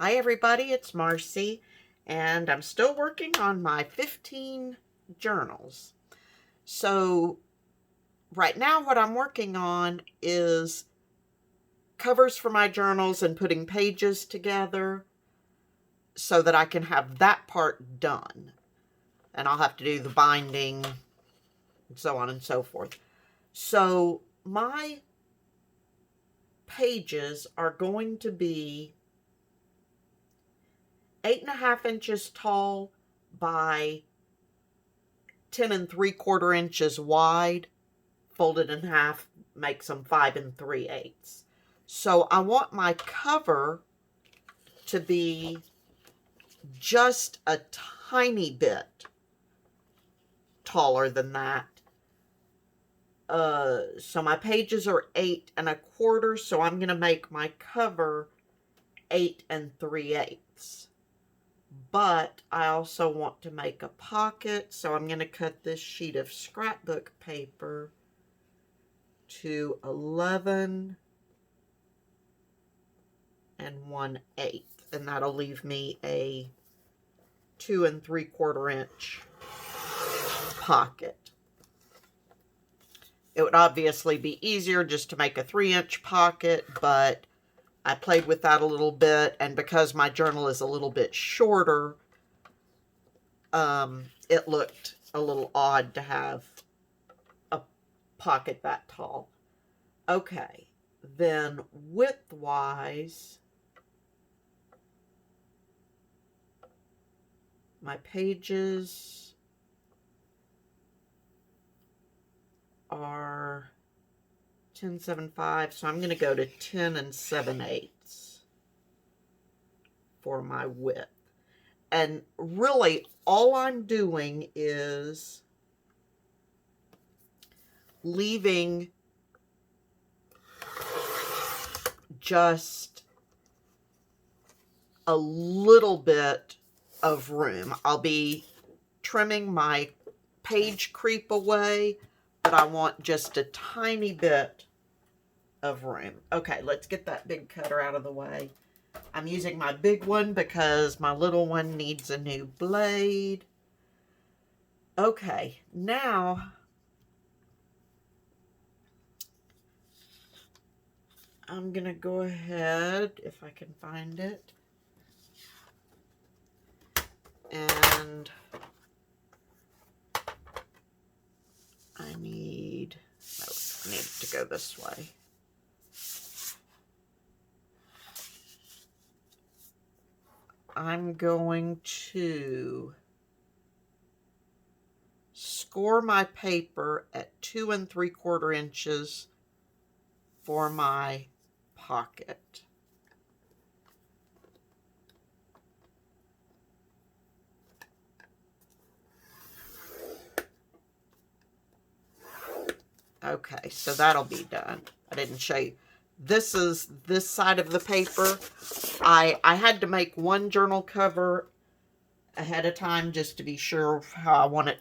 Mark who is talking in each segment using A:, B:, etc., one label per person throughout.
A: Hi everybody, it's Marcy, and I'm still working on my 15 journals. So right now what I'm working on is covers for my journals and putting pages together so that I can have that part done. And I'll have to do the binding and so on and so forth. So my pages are going to be 8.5 inches tall by 10 3/4 inches wide, folded in half makes them 5 3/8. So I want my cover to be just a tiny bit taller than that. So my pages are 8 1/4, so I'm going to make my cover 8 3/8. But I also want to make a pocket, so I'm going to cut this sheet of scrapbook paper to 11 1/8, and that'll leave me a 2 3/4 inch pocket. It would obviously be easier just to make a 3-inch pocket, but I played with that a little bit, and because my journal is a little bit shorter, it looked a little odd to have a pocket that tall. Okay, then width-wise, my pages are 10 7/5, so I'm going to go to 10 7/8 for my width. And really, all I'm doing is leaving just a little bit of room. I'll be trimming my page creep away, but I want just a tiny bit of room. Okay, let's get that big cutter out of the way. I'm using my big one because my little one needs a new blade. Okay, now I'm gonna go ahead, if I can find it, and I need to go this way. I'm going to score my paper at 2 3/4 inches for my pocket. Okay, so that'll be done. I didn't show you. This is this side of the paper. I had to make one journal cover ahead of time just to be sure how I want it,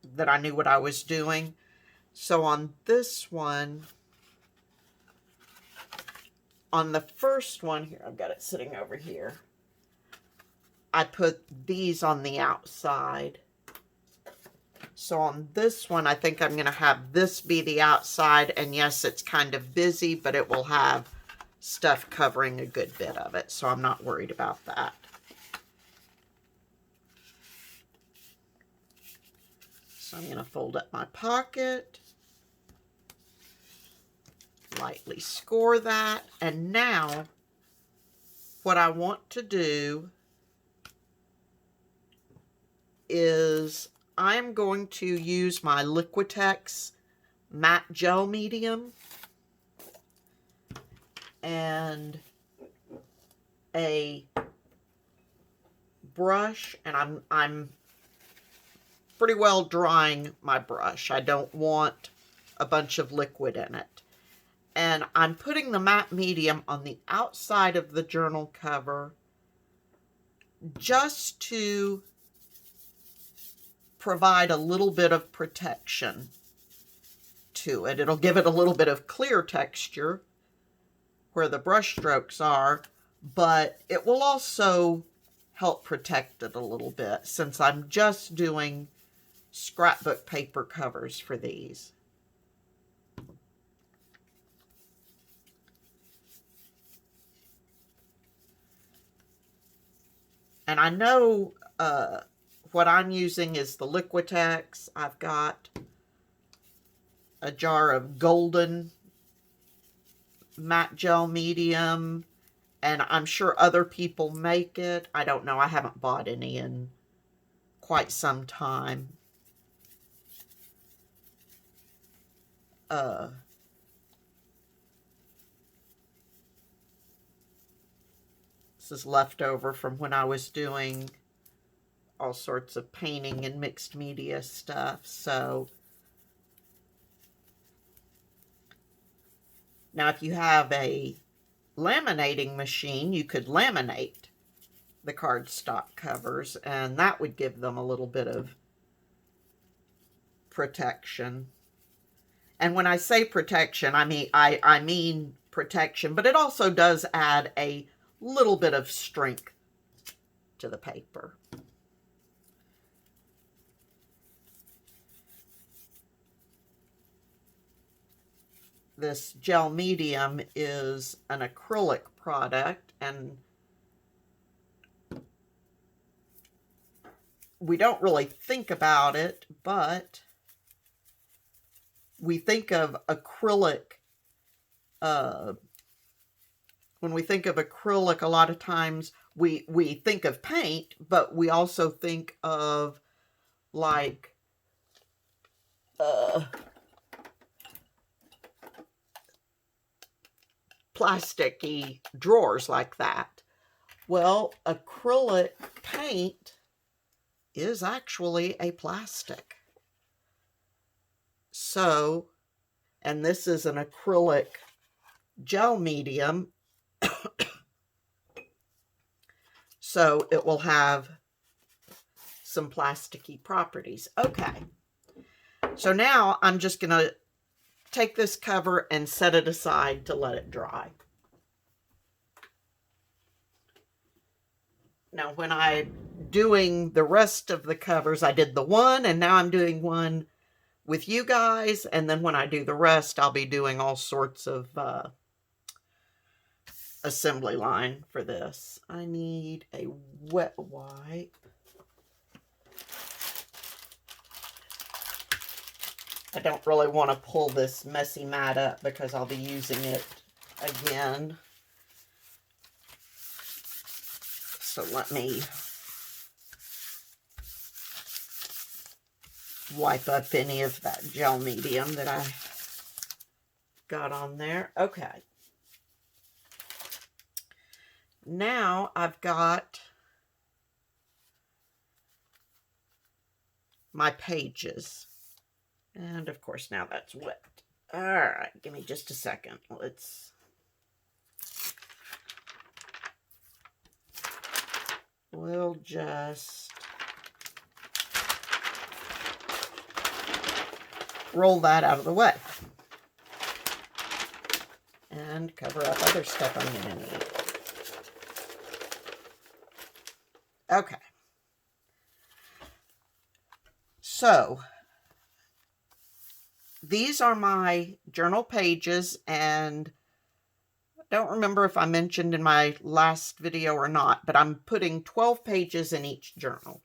A: that I knew what I was doing. So on this one, on the first one here, I've got it sitting over here, I put these on the outside. So on this one, I think I'm going to have this be the outside, and yes, it's kind of busy, but it will have stuff covering a good bit of it, so I'm not worried about that. So I'm going to fold up my pocket, lightly score that, and now what I want to do is I'm going to use my Liquitex matte gel medium and a brush, and I'm pretty well drying my brush. I don't want a bunch of liquid in it. And I'm putting the matte medium on the outside of the journal cover just to provide a little bit of protection to it. It'll give it a little bit of clear texture where the brush strokes are, but it will also help protect it a little bit since I'm just doing scrapbook paper covers for these. And I know what I'm using is the Liquitex. I've got a jar of golden matte gel medium, and I'm sure other people make it. I don't know. I haven't bought any in quite some time. This is leftover from when I was doing all sorts of painting and mixed media stuff. So now if you have a laminating machine, you could laminate the cardstock covers, and that would give them a little bit of protection. And when I say protection, I mean protection, but it also does add a little bit of strength to the paper. This gel medium is an acrylic product, and we don't really think about it, but we think of acrylic, when we think of acrylic, a lot of times we think of paint, but we also think of like plasticky drawers like that. Well, acrylic paint is actually a plastic. So, and this is an acrylic gel medium, so it will have some plasticky properties. Okay, so now I'm just going to take this cover and set it aside to let it dry. Now, when I'm doing the rest of the covers, I did the one, and now I'm doing one with you guys, and then when I do the rest, I'll be doing all sorts of assembly line for this. I need a wet wipe. I don't really want to pull this messy mat up because I'll be using it again. So let me wipe up any of that gel medium that I got on there. Okay. Now I've got my pages. And of course now that's wet. All right, give me just a second. We'll just roll that out of the way and cover up other stuff I'm going to need. Okay. So these are my journal pages, and I don't remember if I mentioned in my last video or not, but I'm putting 12 pages in each journal.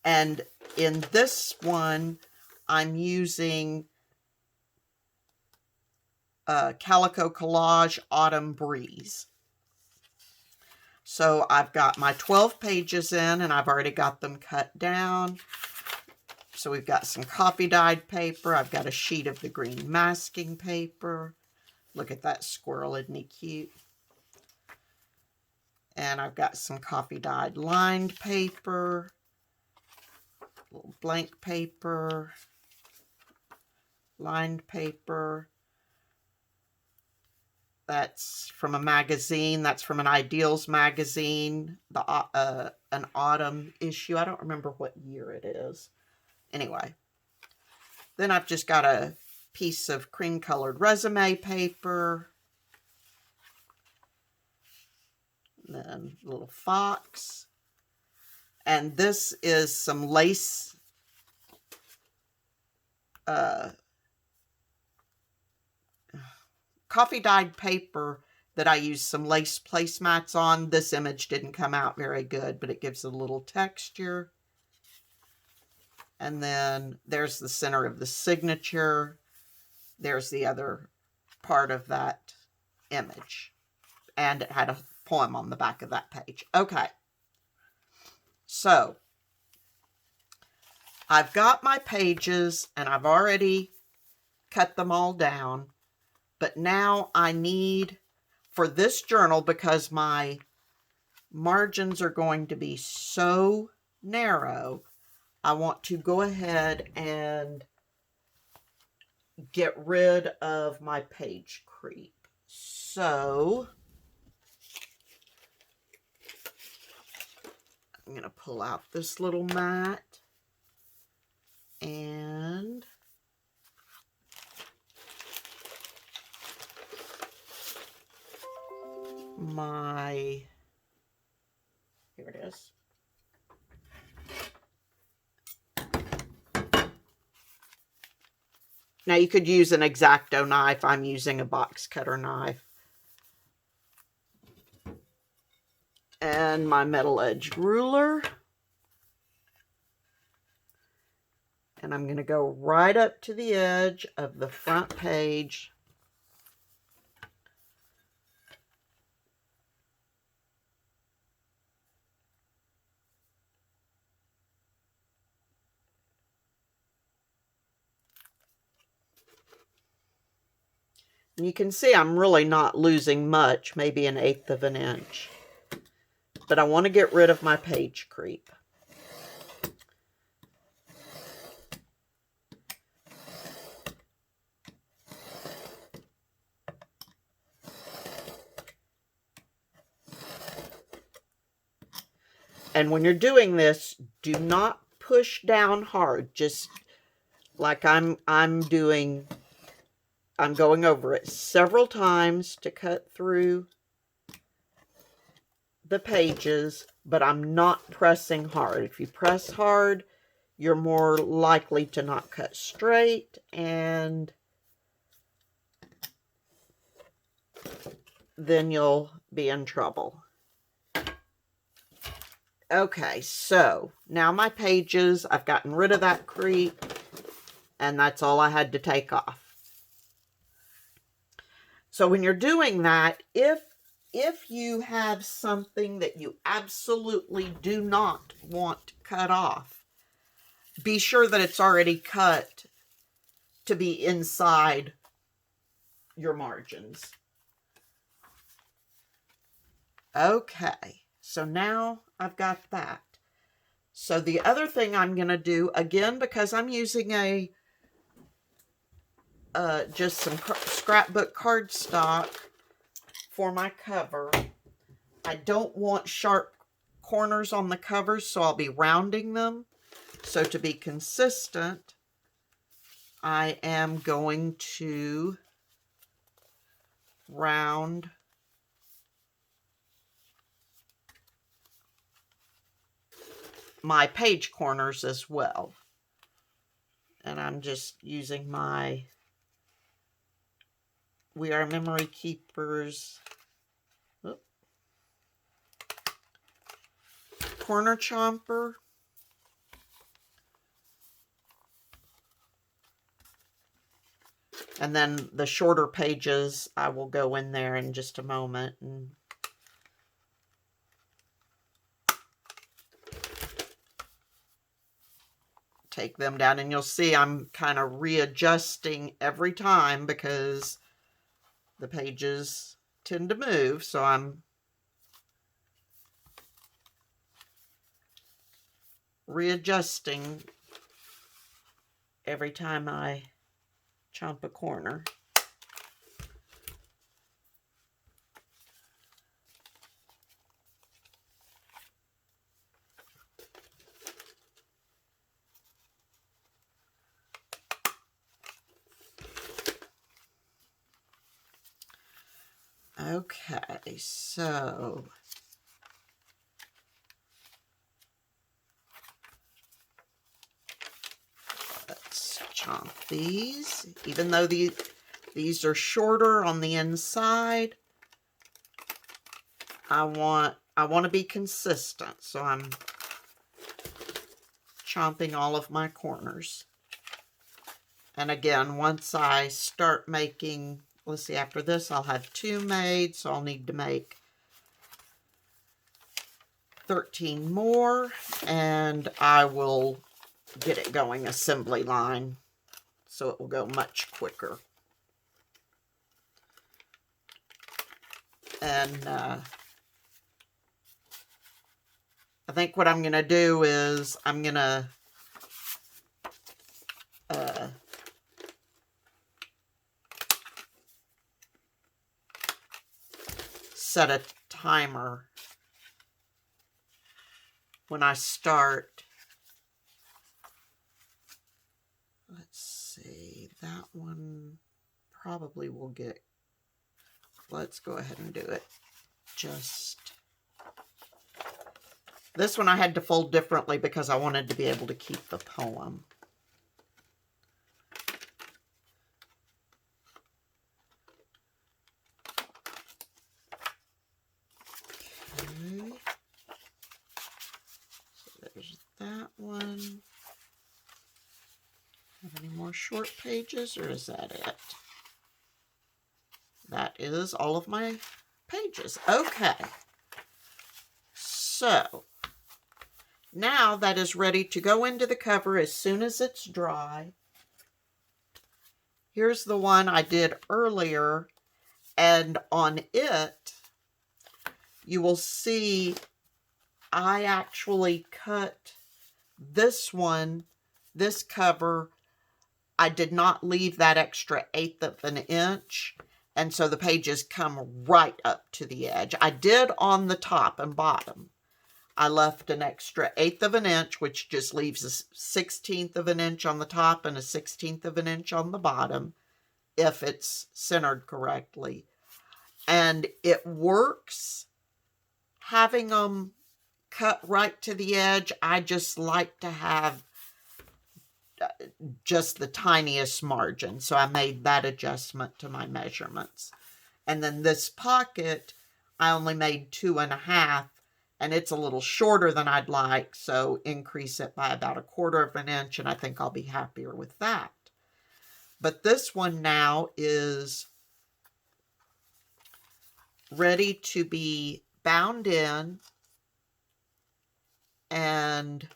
A: And in this one, I'm using Calico Collage Autumn Breeze. So I've got my 12 pages in, and I've already got them cut down. So we've got some coffee dyed paper. I've got a sheet of the green masking paper. Look at that squirrel, isn't he cute? And I've got some coffee dyed lined paper, little blank paper, lined paper. That's from a magazine. That's from an Ideals magazine, an autumn issue. I don't remember what year it is. Anyway, then I've just got a piece of cream colored resume paper. And then a little fox. And this is some lace coffee dyed paper that I used some lace placemats on. This image didn't come out very good, but it gives a little texture. And then there's the center of the signature. There's the other part of that image. And it had a poem on the back of that page. Okay. So I've got my pages and I've already cut them all down. But now I need, for this journal, because my margins are going to be so narrow, I want to go ahead and get rid of my page creep. So I'm going to pull out this little mat and here it is. Now you could use an X-Acto knife. I'm using a box cutter knife. And my metal edge ruler. And I'm going to go right up to the edge of the front page. And you can see I'm really not losing much, maybe 1/8 of an inch. But I want to get rid of my page creep. And when you're doing this, do not push down hard. Just like I'm doing, I'm going over it several times to cut through the pages, but I'm not pressing hard. If you press hard, you're more likely to not cut straight, and then you'll be in trouble. Okay, so now my pages, I've gotten rid of that creep, and that's all I had to take off. So when you're doing that, if you have something that you absolutely do not want cut off, be sure that it's already cut to be inside your margins. Okay, so now I've got that. So the other thing I'm going to do, again, because I'm using just some scrapbook cardstock for my cover, I don't want sharp corners on the covers, so I'll be rounding them. So to be consistent, I am going to round my page corners as well. And I'm just using my We Are Memory Keepers corner chomper. And then the shorter pages, I will go in there in just a moment and take them down. And you'll see I'm kind of readjusting every time because the pages tend to move. So I'm readjusting every time I chomp a corner. Okay, so chomp these, even though these are shorter on the inside. I want to be consistent, so I'm chomping all of my corners. And again, once I start making, let's see, after this I'll have 2 made, so I'll need to make 13 more, and I will get it going assembly line so it will go much quicker. And I think what I'm going to do is I'm going to set a timer when I start. Let's see, that one probably will get, let's go ahead and do it. This one I had to fold differently because I wanted to be able to keep the poem. Okay. So there's that one. Have any more short pages, or is that it? That is all of my pages. Okay. So now that is ready to go into the cover as soon as it's dry. Here's the one I did earlier, and on it, you will see I actually cut this one, this cover. I did not leave that extra 1/8 of an inch, and so the pages come right up to the edge. I did on the top and bottom. I left an extra 1/8 of an inch, which just leaves a 1/16 of an inch on the top and a 1/16 of an inch on the bottom, if it's centered correctly. And it works having them cut right to the edge. I just like to have just the tiniest margin, so I made that adjustment to my measurements. And then this pocket, I only made 2.5, and it's a little shorter than I'd like, so increase it by about 1/4 of an inch, and I think I'll be happier with that. But this one now is ready to be bound in, and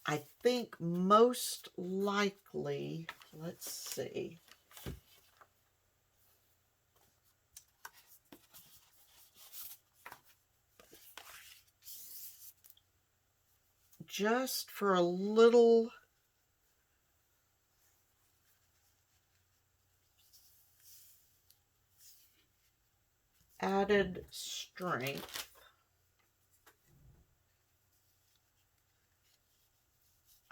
A: I think most likely, let's see. Just for a little added strength,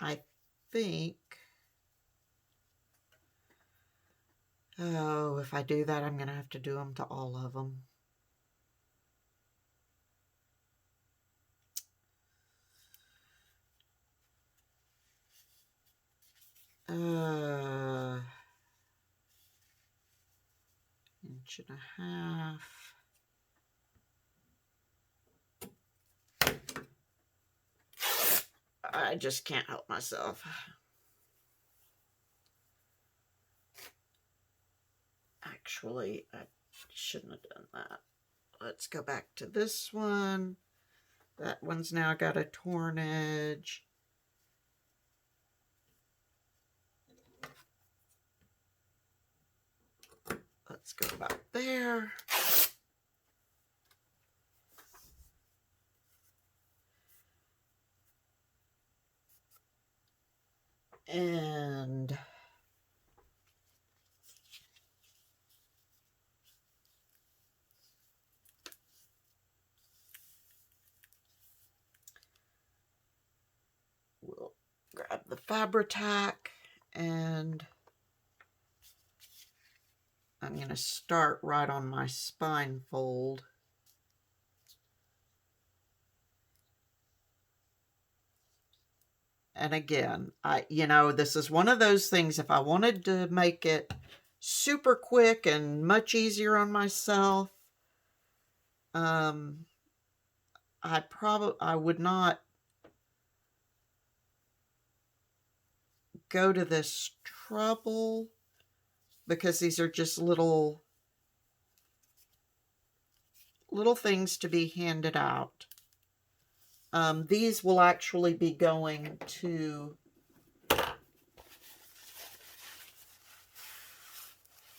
A: I think, oh, if I do that, I'm going to have to do them to all of them. Inch and a half. I just can't help myself. Actually, I shouldn't have done that. Let's go back to this one. That one's now got a torn edge. Let's go about there. And we'll grab the Fabri-Tac, and I'm going to start right on my spine fold. And again, this is one of those things, if I wanted to make it super quick and much easier on myself, I would not go to this trouble, because these are just little things to be handed out. These will actually be going to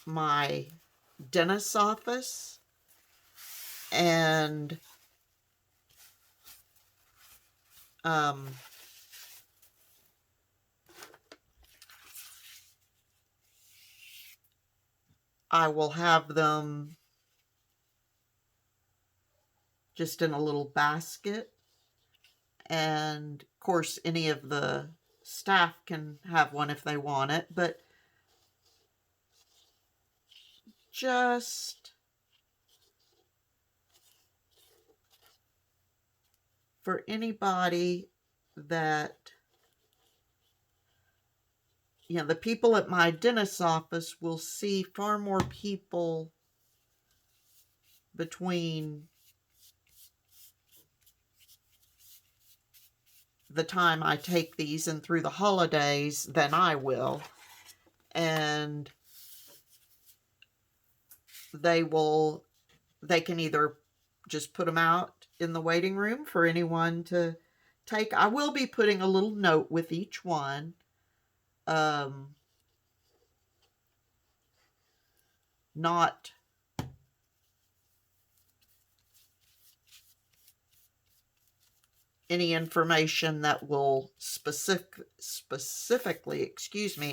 A: my dentist's office, and I will have them just in a little basket, and of course any of the staff can have one if they want it, but just for anybody that, the people at my dentist's office will see far more people between the time I take these and through the holidays than I will. And they can either just put them out in the waiting room for anyone to take. I will be putting a little note with each one. Not any information that will specifically,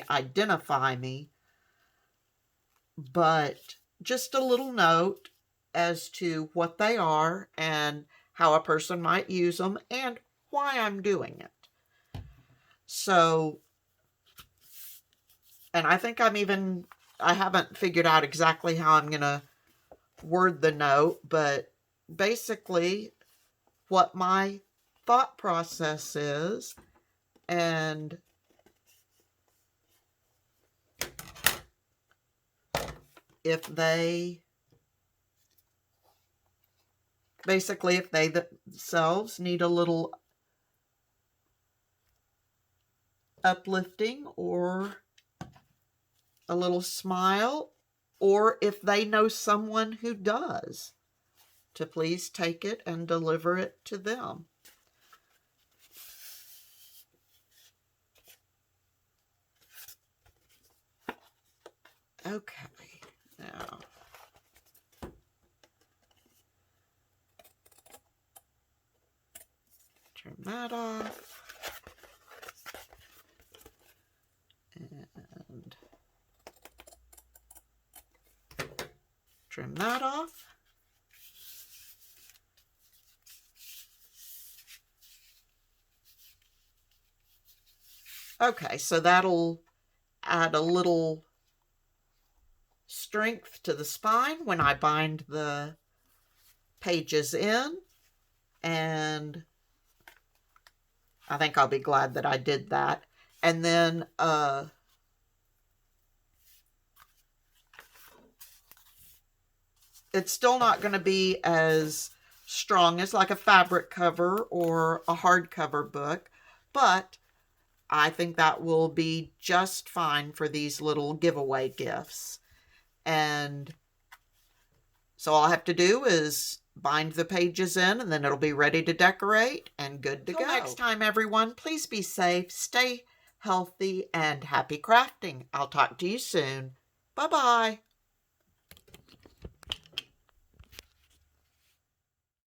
A: identify me, but just a little note as to what they are and how a person might use them and why I'm doing it. So, and I think I haven't figured out exactly how I'm going to word the note, but basically what my thought process is, and if they themselves need a little uplifting or a little smile, or if they know someone who does, to please take it and deliver it to them. Okay, now turn that off, and trim that off. Okay, so that'll add a little strength to the spine when I bind the pages in, and I think I'll be glad that I did that. And then it's still not going to be as strong as like a fabric cover or a hardcover book, but I think that will be just fine for these little giveaway gifts. And so all I have to do is bind the pages in, and then it'll be ready to decorate and good to go. Next time, everyone, please be safe, stay healthy, and happy crafting. I'll talk to you soon. Bye-bye.